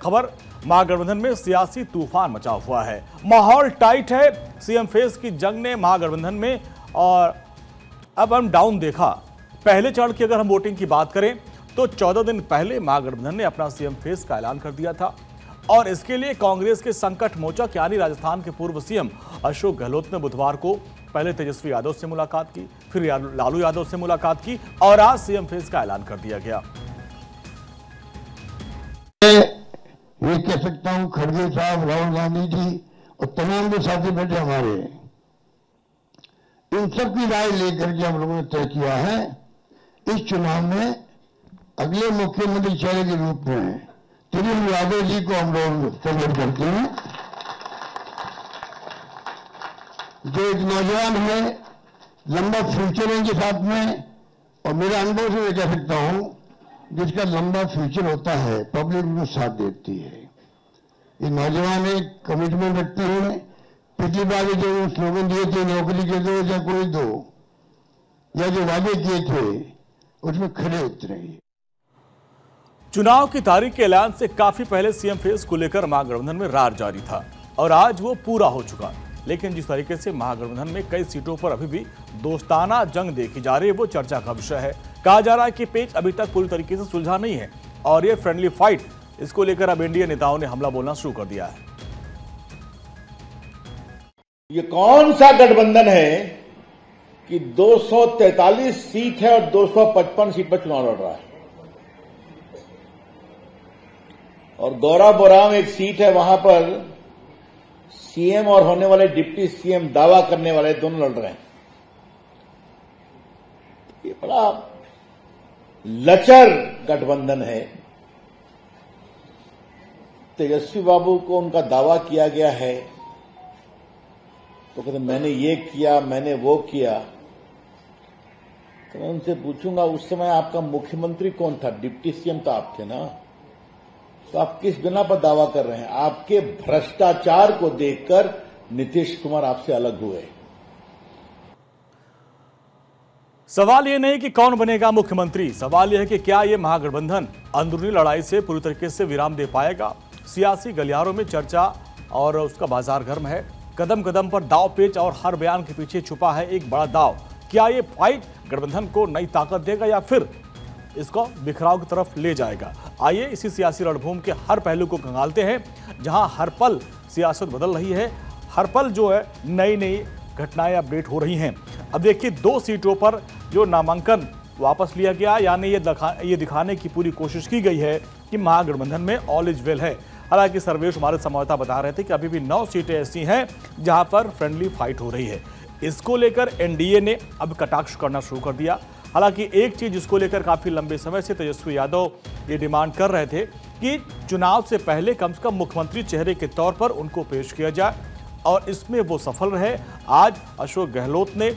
खबर, महागठबंधन में सियासी तूफान मचा हुआ है, माहौल टाइट है सीएम फेस की जंग ने महागठबंधन में। और अब हम डाउन देखा, पहले चरण की अगर हम वोटिंग की बात करें तो 14 दिन पहले महागठबंधन ने अपना सीएम फेस का ऐलान कर दिया था और इसके लिए कांग्रेस के संकट मोचक यानी राजस्थान के पूर्व सीएम अशोक गहलोत ने बुधवार को पहले तेजस्वी यादव से मुलाकात की, फिर लालू यादव से मुलाकात की और आज सीएम फेस का ऐलान कर दिया गया। ये कह सकता हूं खड़गे साहब, राहुल गांधी जी और तमाम जो साथी बैठे हमारे, इन सब की राय लेकर के हम लोगों ने तय किया है इस चुनाव में अगले मुख्यमंत्री चेहरे के रूप में तेजस्वी यादव जी को हम लोग सपोर्ट करते हैं। जो एक नौजवान है, लंबा फ्यूचर है इनके साथ में, और मेरे अनुभव से मैं कह सकता हूं जिसका लंबा फ्यूचर होता है पब्लिक उनको साथ देती है। ये नौजवान एक कमिटमेंट रखते हैं। पिछली बार जो स्लोगन दिए थे नौकरी के दो या कोई दो, या जो वादे किए थे उसमें खड़े उतरे। चुनाव की तारीख के ऐलान से काफी पहले सीएम फेस को लेकर महागठबंधन में रार जारी था और आज वो पूरा हो चुका। लेकिन जिस तरीके से महागठबंधन में कई सीटों पर अभी भी दोस्ताना जंग देखी जा रही है वो चर्चा का विषय है। कहा जा रहा है कि पेच अभी तक पूरी तरीके से सुलझा नहीं है और ये फ्रेंडली फाइट, इसको लेकर अब एनडीए नेताओं ने हमला बोलना शुरू कर दिया है। ये कौन सा गठबंधन है कि 243 सीट है और 255 सीट पर चुनाव लड़ रहा है, और गौराबोराम एक सीट है, वहां पर सीएम और होने वाले डिप्टी सीएम दावा करने वाले दोनों लड़ रहे हैं। ये बड़ा लचर गठबंधन है। तेजस्वी बाबू को उनका दावा किया गया है तो कहते मैंने ये किया, मैंने वो किया। तो मैं उनसे पूछूंगा उस समय आपका मुख्यमंत्री कौन था? डिप्टी सीएम तो आप थे ना, तो आप किस बिना पर दावा कर रहे हैं? आपके भ्रष्टाचार को देखकर नीतीश कुमार आपसे अलग हुए। सवाल यह नहीं कि कौन बनेगा मुख्यमंत्री, सवाल यह है कि क्या यह महागठबंधन अंदरूनी लड़ाई से पूरी तरीके से विराम दे पाएगा। सियासी गलियारों में चर्चा और उसका बाजार गर्म है, कदम कदम पर दाव पेच और हर बयान के पीछे छुपा है एक बड़ा दाव। क्या यह फाइट गठबंधन को नई ताकत देगा या फिर इसको बिखराव की तरफ ले जाएगा? आइए इसी सियासी रणभूमि के हर पहलू को खंगालते हैं, जहां हर पल सियासत बदल रही है, हर पल जो है नई नई घटनाएं अपडेट हो रही हैं। अब देखिए 2 सीटों पर जो नामांकन वापस लिया गया, यानी ये दिखाने की पूरी कोशिश की गई है कि महागठबंधन में ऑल इज वेल है। हालांकि सर्वेश हमारे संवाददाता बता रहे थे कि अभी भी 9 सीटें ऐसी हैं जहां पर फ्रेंडली फाइट हो रही है। इसको लेकर एनडीए ने अब कटाक्ष करना शुरू कर दिया। हालांकि एक चीज जिसको लेकर काफी लंबे समय से तेजस्वी यादव ये डिमांड कर रहे थे कि चुनाव से पहले कम से कम मुख्यमंत्री चेहरे के तौर पर उनको पेश किया जाए, और इसमें वो सफल रहे। आज अशोक गहलोत ने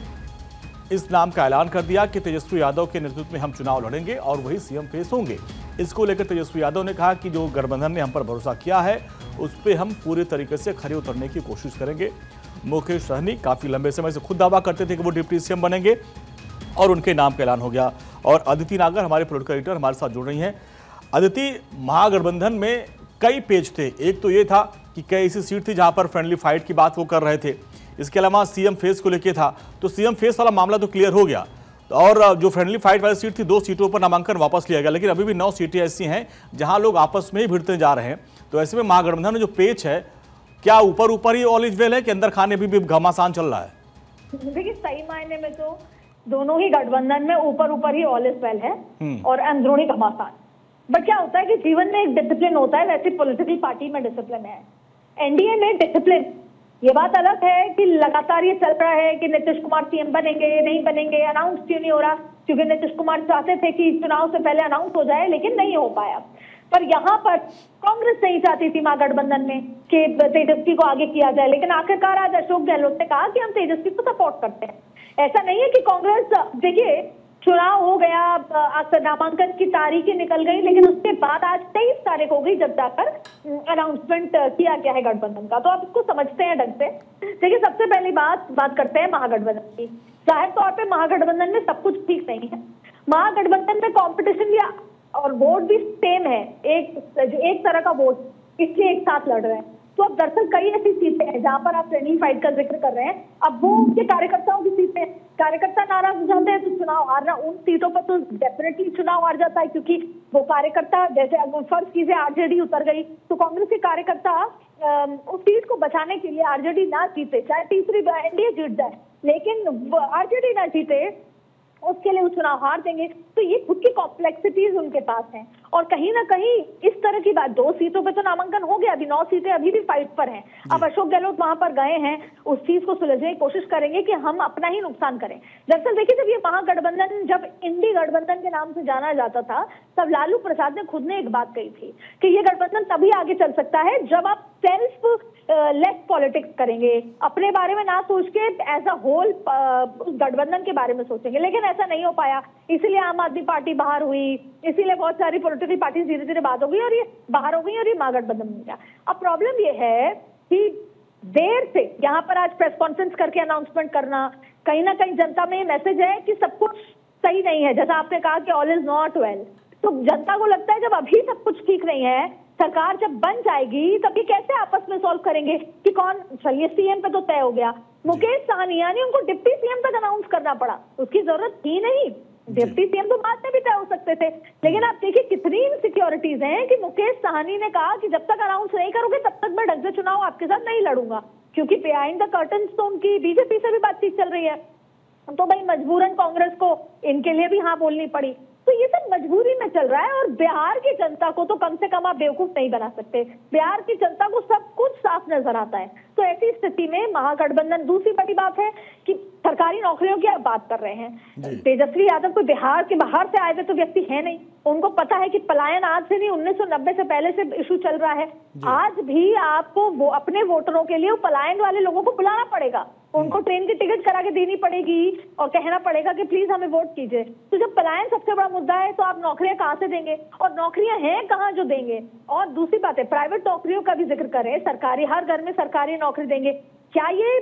इस नाम का ऐलान कर दिया कि तेजस्वी यादव के नेतृत्व में हम चुनाव लड़ेंगे और वही सीएम फेस होंगे। इसको लेकर तेजस्वी यादव ने कहा कि जो गठबंधन ने हम पर भरोसा किया है उस पर हम पूरे तरीके से खरे उतरने की कोशिश करेंगे। मुकेश सहनी काफी लंबे समय से खुद दावा करते थे कि वो डिप्टी सीएम बनेंगे और उनके नाम का ऐलान हो गया। और अदिति नागर हमारे पॉलिटिकल एडिटर हमारे साथ जुड़ रही हैं। अदिति, महागठबंधन में कई पेज थे, एक तो ये था कि कई ऐसी सीट थी जहां पर फ्रेंडली फाइट की बात वो कर रहे थे, इसके अलावा सीएम फेस को लेके था, तो सीएम फेस वाला मामला तो क्लियर हो गया और जो फ्रेंडली फाइट वाली सीट थी 2 सीटों पर नामांकन वापस लिया गया। लेकिन अभी भी 9 सीटें ऐसी हैं जहां लोग आपस में ही भिड़ते जा रहे हैं। तो ऐसे में महागठबंधन में जो पेच है, क्या ऊपर ऊपर ही ऑल इज वेल है कि अंदर खाने भी घमासान चल रहा है? देखिए सही मायने में तो दोनों ही गठबंधन में ऊपर ऊपर ही ऑल इज वेल है और अंदरूनी घमासान। बट क्या होता है कि जीवन में एक डिसिप्लिन होता है, वैसे पॉलिटिकल पार्टी में डिसिप्लिन है, एनडीए में डिसिप्लिन। ये बात अलग है कि लगातार ये चल रहा है कि नीतीश कुमार सीएम बनेंगे नहीं बनेंगे, अनाउंस क्यों नहीं हो रहा, क्योंकि नीतीश कुमार चाहते थे कि चुनाव से पहले अनाउंस हो जाए लेकिन नहीं हो पाया। पर यहाँ पर कांग्रेस नहीं चाहती थी महागठबंधन में कि तेजस्वी को आगे किया जाए, लेकिन आखिरकार आज अशोक गहलोत ने कहा कि हम तेजस्वी को सपोर्ट करते हैं। ऐसा नहीं है कि कांग्रेस, देखिए चुनाव हो गया, नामांकन की तारीखें निकल गई, लेकिन उसके बाद आज 23 तारीख हो गई जब जाकर अनाउंसमेंट किया गया है गठबंधन का। तो आप इसको समझते हैं ढंग से। देखिए सबसे पहली बात करते हैं महागठबंधन की। जाहिर तौर पे महागठबंधन में सब कुछ ठीक नहीं है। महागठबंधन में कंपटीशन या और वोट भी सेम है, एक तरह का वोट, इसलिए एक साथ लड़ रहे हैं। तो अब दरअसल कई ऐसी सीटें हैं जहां पर आप फ्रेंडली फाइट का जिक्र कर रहे हैं, अब वो उनके कार्यकर्ताओं की सीटें, कार्यकर्ता नाराज हो जाते हैं तो चुनाव हारना, उन सीटों पर तो डेफिनेटली चुनाव हार जाता है, क्योंकि वो कार्यकर्ता, जैसे अगर फर्ज कीजिए आरजेडी उतर गई तो कांग्रेस के कार्यकर्ता उस सीट को बचाने के लिए आरजेडी ना जीते, चाहे तीसरी एनडीए जीत जाए, लेकिन आरजेडी ना जीते उसके लिए वो चुनाव हार देंगे। तो ये खुद की कॉम्प्लेक्सिटीज उनके पास हैं, और कहीं ना कहीं इस तरह की बात, 2 सीटों पे तो नामांकन हो गया, अभी 9 सीटें अभी भी फाइट पर हैं। अब अशोक गहलोत वहां पर गए हैं, उस चीज को सुलझने की कोशिश करेंगे कि हम अपना ही नुकसान करें। दरअसल देखिए, जब ये महागठबंधन, जब इंडी गठबंधन के नाम से जाना जाता था, तब लालू प्रसाद ने खुद ने एक बात कही थी कि ये गठबंधन तभी आगे चल सकता है जब आप सेल्फ लेस पॉलिटिक्स करेंगे, अपने बारे में ना सोच के एज अ होल उस गठबंधन के बारे में सोचेंगे। लेकिन ऐसा नहीं हो पाया, इसीलिए आम आदमी पार्टी बाहर हुई, इसीलिए बहुत सारी पॉलिटिकल पार्टी धीरे धीरे बात हो गई और ये बाहर हो गई और ये महागठबंधन हो गया। अब प्रॉब्लम ये है कि देर से यहाँ पर आज प्रेस कॉन्फ्रेंस करके अनाउंसमेंट करना, कहीं ना कहीं जनता में ये मैसेज है कि सब कुछ सही नहीं है। जैसा आपने कहा कि ऑल इज नॉट वेल, तो जनता को लगता है जब अभी सब कुछ ठीक नहीं है, सरकार जब बन जाएगी तब ये कैसे आपस में सॉल्व करेंगे कि कौन, चलिए सीएम पे तो तय हो गया, मुकेश सहनी यानी उनको डिप्टी सीएम तक अनाउंस करना पड़ा, उसकी जरूरत थी नहीं, डिप्टी सीएम तो बाद में भी तय हो सकते थे। लेकिन आप देखिए कितनी इनसिक्योरिटीज हैं कि मुकेश सहनी ने कहा कि जब तक अनाउंस नहीं करोगे तब तक मैं ढंग से चुनाव आपके साथ नहीं लड़ूंगा, क्योंकि बिहाइंड द कर्टन्स तो उनकी बीजेपी से भी बातचीत चल रही है। तो भाई मजबूरन कांग्रेस को इनके लिए भी हाँ बोलनी पड़ी। तो ये सब मजबूरी में चल रहा है, और बिहार की जनता को तो कम से कम आप बेवकूफ नहीं बना सकते, बिहार की जनता को सब कुछ साफ नजर आता है। तो ऐसी स्थिति में महागठबंधन, दूसरी बड़ी बात है कि सरकारी नौकरियों की आप बात कर रहे हैं, तेजस्वी यादव कोई बिहार के बाहर से आए हुए तो व्यक्ति है नहीं, उनको पता है कि पलायन आज से नहीं 1990 से पहले से इशू चल रहा है। आज भी आपको वो अपने वोटरों के लिए पलायन वाले लोगों को बुलाना पड़ेगा, उनको ट्रेन की टिकट करा के देनी पड़ेगी और कहना पड़ेगा कि प्लीज हमें वोट कीजिए। तो जब पलायन सबसे बड़ा मुद्दा है तो आप नौकरियां कहां से देंगे, और नौकरियां हैं कहां जो देंगे। और दूसरी बात है, प्राइवेट नौकरियों का भी जिक्र करें, सरकारी, हर घर में सरकारी नौकरी देंगे, क्या ये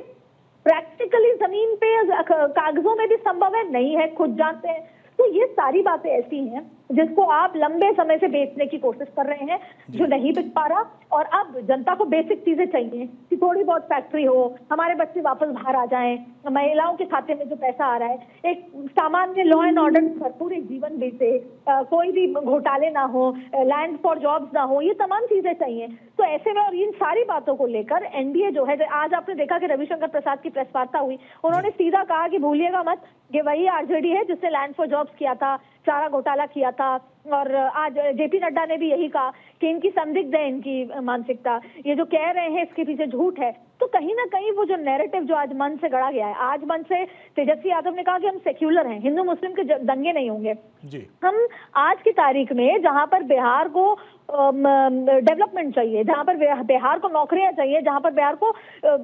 प्रैक्टिकली जमीन पे कागजों में भी संभव है? नहीं है, खुद जानते हैं। तो ये सारी बातें ऐसी हैं जिसको आप लंबे समय से बेचने की कोशिश कर रहे हैं, जो नहीं बिक पा रहा। और अब जनता को बेसिक चीजें चाहिए कि थोड़ी बहुत फैक्ट्री हो, हमारे बच्चे वापस बाहर आ जाएं, महिलाओं के खाते में जो पैसा आ रहा है, एक सामान्य लॉ एंड ऑर्डर भरपूर एक जीवन बीते, कोई भी घोटाले ना हो, लैंड फॉर जॉब्स ना हो, ये तमाम चीजें चाहिए। तो ऐसे में और इन सारी बातों को लेकर एनडीए जो है, आज आपने देखा कि रविशंकर प्रसाद की प्रेस वार्ता हुई, उन्होंने सीधा कहा कि भूलिएगा मत, ये वही आरजेडी है जिसने लैंड फॉर जॉब्स किया था, चारा घोटाला किया था। और आज जेपी नड्डा ने भी यही कहा कि इनकी संदिग्ध है इनकी मानसिकता, ये जो कह रहे हैं इसके पीछे झूठ है। तो कहीं ना कहीं वो जो नैरेटिव जो आज मन से गढ़ा गया है, आज मन से तेजस्वी यादव ने कहा कि हम सेक्युलर हैं, हिंदू मुस्लिम के दंगे नहीं होंगे जी। हम आज की तारीख में जहां पर बिहार को डेवलपमेंट चाहिए, जहां पर बिहार को नौकरियां चाहिए, जहां पर बिहार को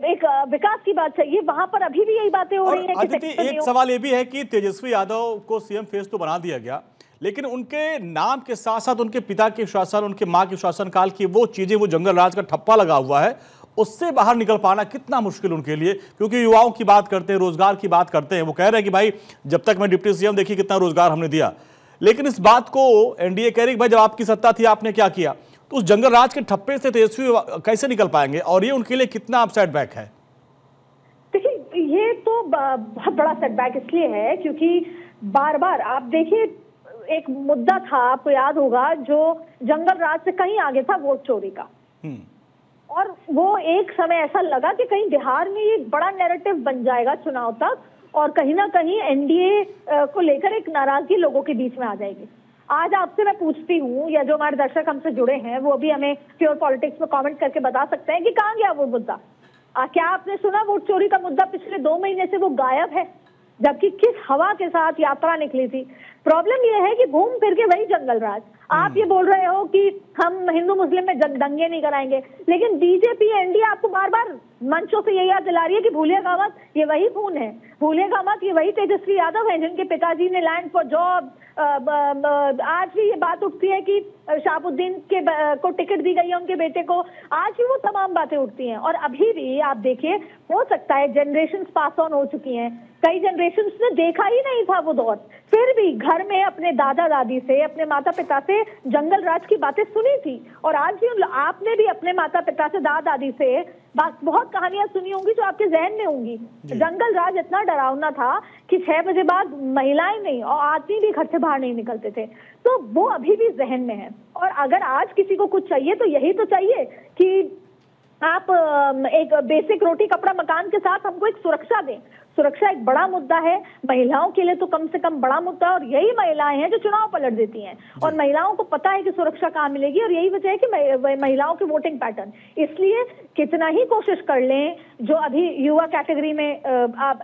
एक विकास की बात चाहिए, वहां पर अभी भी यही बातें हो रही है कि एक सवाल ये भी है कि तेजस्वी यादव को सीएम फेस तो बना दिया गया, लेकिन उनके नाम के साथ साथ उनके पिता के शासन, उनके मां के शासनकाल की वो चीजें, वो जंगल राज का ठप्पा लगा हुआ है, उससे बाहर निकल पाना कितना मुश्किल उनके लिए। क्योंकि युवाओं की बात करते हैं, रोजगार की बात करते हैं, वो कह रहे हैं कि भाई जब तक मैं डिप्टी सीएम, देखिए कितना रोजगार हमने दिया। लेकिन इस बात को एनडीए कह रही कि भाई जब आपकी सत्ता थी आपने क्या किया, तो उस जंगल राज के ठप्पे से तेजस्वी कैसे निकल पाएंगे, और ये उनके लिए कितना अप सेटबैक है? देखिए, ये तो बहुत बड़ा सेटबैक इसलिए है क्योंकि बार बार आप देखिए, एक मुद्दा था, आपको याद होगा, जो जंगल राज से कहीं आगे था, वोट चोरी का। और वो एक समय ऐसा लगा कि कहीं बिहार में ये बड़ा नैरेटिव बन जाएगा चुनाव तक, और कहीं ना कहीं एनडीए को लेकर एक नाराजगी लोगों के बीच में आ जाएगी। आज आपसे मैं पूछती हूँ, या जो हमारे दर्शक हमसे जुड़े हैं वो भी हमें प्योर पॉलिटिक्स में कमेंट करके बता सकते हैं कि कहाँ गया वो मुद्दा। क्या आपने सुना वोट चोरी का मुद्दा? पिछले 2 महीने से वो गायब है, जबकि किस हवा के साथ यात्रा निकली थी। प्रॉब्लम ये है कि घूम फिर के वही जंगल राज। आप ये बोल रहे हो कि हम हिंदू मुस्लिम में दंगे नहीं कराएंगे, लेकिन बीजेपी एनडीए आपको बार बार मंचों से यही याद दिला रही है कि भूलिएगा मत, ये वही खून है, भूलिएगा मत, ये वही तेजस्वी यादव है जिनके पिताजी ने लैंड फॉर जॉब। आज भी ये बात उठती है कि शाहबुद्दीन को टिकट दी गई है उनके बेटे को, आज भी वो तमाम बातें उठती हैं। और अभी भी आप देखिए, हो सकता है जनरेशन पास ऑन हो चुकी हैं, कई जनरेशन ने देखा ही नहीं था वो दौर, फिर भी घर घर में अपने दादा दादी से, अपने माता पिता से जंगल राज की बातें सुनी थी, और आज भी आपने भी अपने माता पिता से, दादा दादी से बहुत कहानियां सुनी होंगी जो आपके जहन में होंगी। जंगल राज इतना डरावना था कि 6 बजे बाद महिलाएं नहीं और आदमी भी घर से बाहर नहीं निकलते थे। तो वो अभी भी जहन में है। और अगर आज किसी को कुछ चाहिए तो यही तो चाहिए कि आप एक बेसिक रोटी कपड़ा मकान के साथ हमको एक सुरक्षा दें। सुरक्षा एक बड़ा मुद्दा है, महिलाओं के लिए तो कम से कम बड़ा मुद्दा है, और यही महिलाएं हैं जो चुनाव पलट देती हैं। और महिलाओं को पता है कि सुरक्षा कहाँ मिलेगी, और यही वजह है कि महिलाओं के वोटिंग पैटर्न। इसलिए कितना ही कोशिश कर लें, जो अभी युवा कैटेगरी में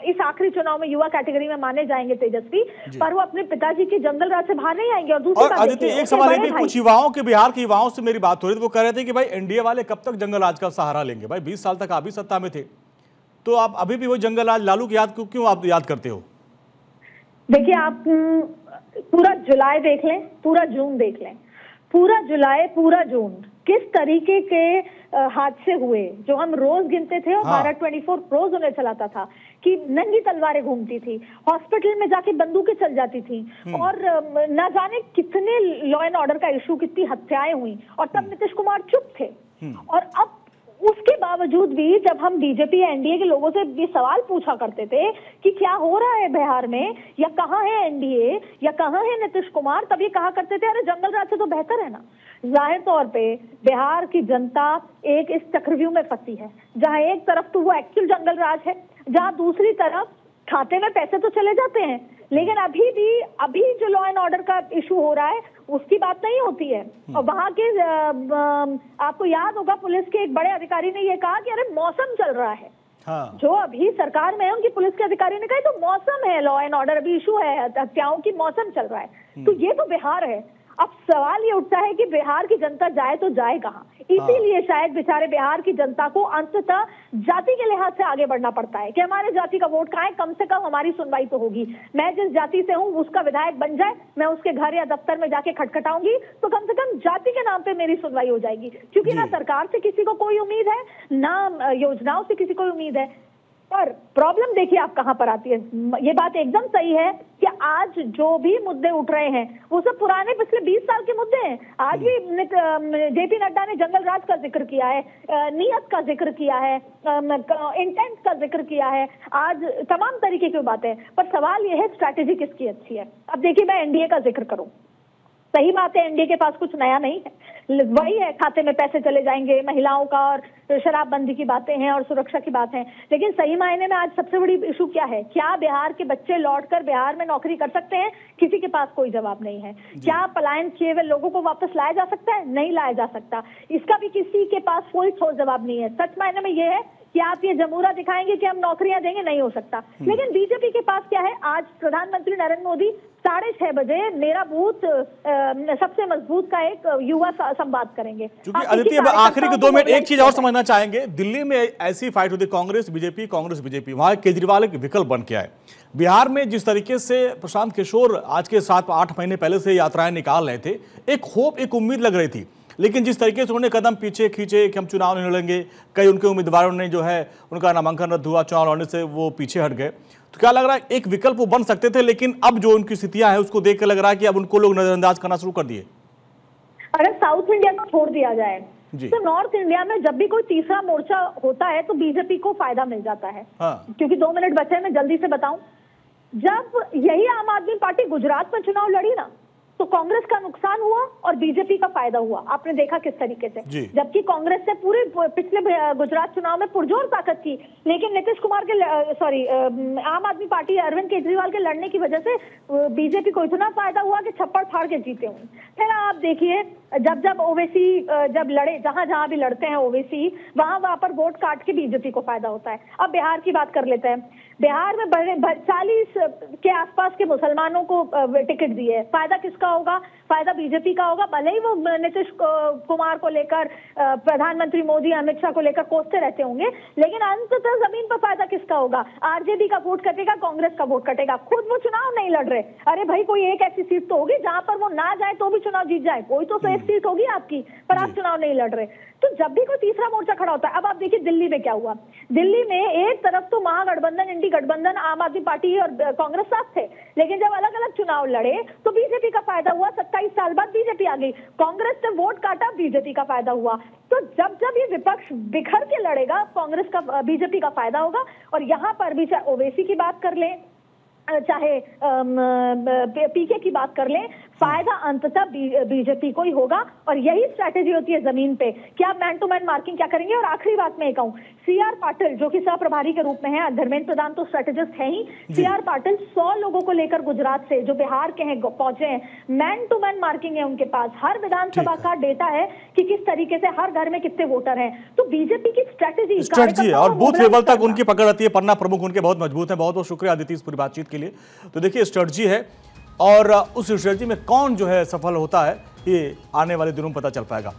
इस आखिरी चुनाव में युवा कैटेगरी में माने जाएंगे तेजस्वी, पर वो अपने पिताजी के जंगल राज से बाहर नहीं आएंगे। और दूसरी बात, आदित्य, एक सवाल है, कुछ युवाओं के, बिहार के युवाओं से मेरी बात हो रही थी, वो कह रहे थे कि भाई एनडीए वाले कब तक जंगल राज का सहारा लेंगे? भाई 20 साल तक आप भी सत्ता में थे, तो आप अभी भी वो जंगल राज लालू की याद क्यों आप याद करते हो? देखिए, आप पूरा जुलाई देख लें, पूरा जून देख लें, पूरा जुलाई पूरा जून किस तरीके के हादसे हुए जो हम रोज गिनते थे। और भारत 24 रोज उन्हें चलाता था कि नंगी तलवारें घूमती थी, हॉस्पिटल में जाके बंदूकें चल जाती थी, और न जाने कितने लॉ एंड ऑर्डर का इशू, कितनी हत्याएं हुई, और तब नीतीश कुमार चुप थे। और अब उसके बावजूद भी जब हम बीजेपी या एनडीए के लोगों से ये सवाल पूछा करते थे कि क्या हो रहा है बिहार में, या कहाँ है एनडीए, या कहाँ है नीतीश कुमार, तब ये कहा करते थे अरे जंगल राज से तो बेहतर है ना। जाहिर तौर पे बिहार की जनता एक इस चक्रव्यूह में फंसी है, जहां एक तरफ तो वो एक्चुअल जंगल राज है, जहां दूसरी तरफ खाते में पैसे तो चले जाते हैं, लेकिन अभी जो लॉ एंड ऑर्डर का इशू हो रहा है उसकी बात नहीं होती है। और वहां के आपको याद होगा, पुलिस के एक बड़े अधिकारी ने ये कहा कि अरे मौसम चल रहा है। हाँ। जो अभी सरकार में है उनकी पुलिस के अधिकारी ने कहा तो मौसम है, लॉ एंड ऑर्डर अभी इशू है, हत्याओं की, मौसम चल रहा है। तो ये तो बिहार है। अब सवाल ये उठता है कि बिहार की जनता जाए तो जाए कहाँ? इसीलिए शायद बेचारे बिहार की जनता को अंततः जाति के लिहाज से आगे बढ़ना पड़ता है कि हमारे जाति का वोट कहाँ है, कम से कम हमारी सुनवाई तो होगी। मैं जिस जाति से हूँ उसका विधायक बन जाए, मैं उसके घर या दफ्तर में जाके खटखटाऊंगी तो कम से कम जाति के नाम पे मेरी सुनवाई हो जाएगी। क्योंकि ना सरकार से किसी को कोई उम्मीद है, ना योजनाओं से किसी को उम्मीद है। पर प्रॉब्लम देखिए आप कहां पर आती है। ये बात एकदम सही है कि आज जो भी मुद्दे उठ रहे हैं वो सब पुराने पिछले 20 साल के मुद्दे हैं। आज भी जेपी नड्डा ने जंगल राज का जिक्र किया है, नियत का जिक्र किया है, इंटेंट का जिक्र किया है, आज तमाम तरीके की बातें। पर सवाल ये है स्ट्रैटेजी किसकी अच्छी है। अब देखिए, मैं एनडीए का जिक्र करूं, सही बात है एनडीए के पास कुछ नया नहीं है, वही है, खाते में पैसे चले जाएंगे, महिलाओं का और शराबबंदी की बातें हैं और सुरक्षा की बात है। लेकिन सही मायने में आज सबसे बड़ी इशू क्या है? क्या बिहार के बच्चे लौटकर बिहार में नौकरी कर सकते हैं? किसी के पास कोई जवाब नहीं है। क्या पलायन किए हुए लोगों को वापस लाया जा सकता है? नहीं लाया जा सकता। इसका भी किसी के पास कोई ठोस जवाब नहीं है। सच मायने में ये है कि आप ये जमूरा दिखाएंगे कि हम नौकरियां देंगे, नहीं हो सकता। लेकिन बीजेपी के पास क्या है? आज प्रधानमंत्री नरेंद्र मोदी 6:30 बजे मेरा बूथ सबसे मजबूत का एक युवा संवाद करेंगे। क्योंकि आदित्य, आखिरी के 2 मिनट एक चीज और समझना चाहेंगे। दिल्ली में ऐसी फाइट होती, कांग्रेस बीजेपी, वहां केजरीवाल एक विकल्प बन के आए। बिहार में जिस तरीके से प्रशांत किशोर आज के 7-8 महीने पहले से यात्राएं निकाल रहे थे, एक होप, एक उम्मीद लग रही थी, लेकिन जिस तरीके से उन्होंने कदम पीछे खींचे कि हम चुनाव नहीं लड़ेंगे, कई उनके उम्मीदवारों ने जो है उनका नामांकन रद्द हुआ, चुनाव लड़ने से वो पीछे हट गए, तो क्या लग रहा है एक विकल्प वो बन सकते थे, लेकिन अब जो उनकी स्थितियां हैं उसको देख कर लग रहा है कि अब उनको लोग नजरअंदाज करना शुरू कर दिए। अगर साउथ इंडिया को छोड़ दिया जाए तो नॉर्थ इंडिया में जब भी कोई तीसरा मोर्चा होता है तो बीजेपी को फायदा मिल जाता है। क्योंकि 2 मिनट बचे हैं, मैं जल्दी से बताऊं। जब यही आम आदमी पार्टी गुजरात में चुनाव लड़ी ना, तो कांग्रेस का नुकसान हुआ और बीजेपी का फायदा हुआ। आपने देखा किस तरीके से, जबकि कांग्रेस ने पूरे पिछले गुजरात चुनाव में पुरजोर ताकत की, लेकिन नीतीश कुमार के आम आदमी पार्टी अरविंद केजरीवाल के लड़ने की वजह से बीजेपी को इतना फायदा हुआ कि छप्पड़ फाड़ के जीते हुए। फिर आप देखिए, जब ओवैसी जब लड़े, जहां भी लड़ते हैं ओवैसी, वहां पर वोट काट के बीजेपी को फायदा होता है। अब बिहार की बात कर लेते हैं। बिहार में 40 के आसपास के मुसलमानों को टिकट दिए, फायदा किसका किसका होगा? फायदा बीजेपी का होगा। भले ही वो नीतीश कुमार को लेकर, प्रधानमंत्री मोदी, अमित शाह को लेकर कोसते रहते होंगे, लेकिन अंततः जमीन पर फायदा किसका होगा? आरजेडी का वोट कटेगा, कांग्रेस का वोट कटेगा। खुद वो चुनाव नहीं लड़ रहे। अरे भाई, कोई एक ऐसी सीट तो होगी जहां पर वो ना जाए तो भी चुनाव जीत जाए। कोई तो एक सीट होगी आपकी, पर आप चुनाव नहीं लड़ रहे। तो जब भी कोई तीसरा मोर्चा खड़ा होता है, अब आप देखिए दिल्ली में क्या हुआ। दिल्ली में एक तरफ तो महागठबंधन, इंडी गठबंधन, आम आदमी पार्टी और कांग्रेस साथ थे, लेकिन जब अलग अलग चुनाव लड़े तो बीजेपी का फायदा हुआ। 27 साल बाद बीजेपी आ गई, कांग्रेस ने वोट काटा, बीजेपी का फायदा हुआ। तो जब जब ये विपक्ष बिखर के लड़ेगा, कांग्रेस का, बीजेपी का फायदा होगा। और यहाँ पर भी चाहे ओवैसी की बात कर लें, चाहे पीके की बात कर लें, फायदा अंततः बीजेपी को ही होगा। और यही स्ट्रैटेजी होती है जमीन पे कि आप मैन टू मैन मार्किंग क्या करेंगे। और आखिरी बात मैं कहूं, सीआर पाटिल जो कि सह प्रभारी के रूप में है, धर्मेंद्र प्रधान तो स्ट्रेटेजिस्ट है ही, सीआर पाटिल 100 लोगों को लेकर गुजरात से जो बिहार के हैं पहुंचे हैं। मैन टू मैन मार्किंग है उनके पास, हर विधानसभा का डेटा है कि किस तरीके से हर घर में कितने वोटर हैं। तो बीजेपी की स्ट्रेटेजी है और बूथ लेवल तक उनकी पकड़ रहती है। पन्ना प्रमुख उनके बहुत मजबूत है। बहुत बहुत शुक्रिया अदिति इस पूरी बातचीत के लिए। तो देखिए, स्ट्रेटजी है और उस स्ट्रेटजी में कौन जो है सफल होता है, ये आने वाले दिनों में पता चल पाएगा।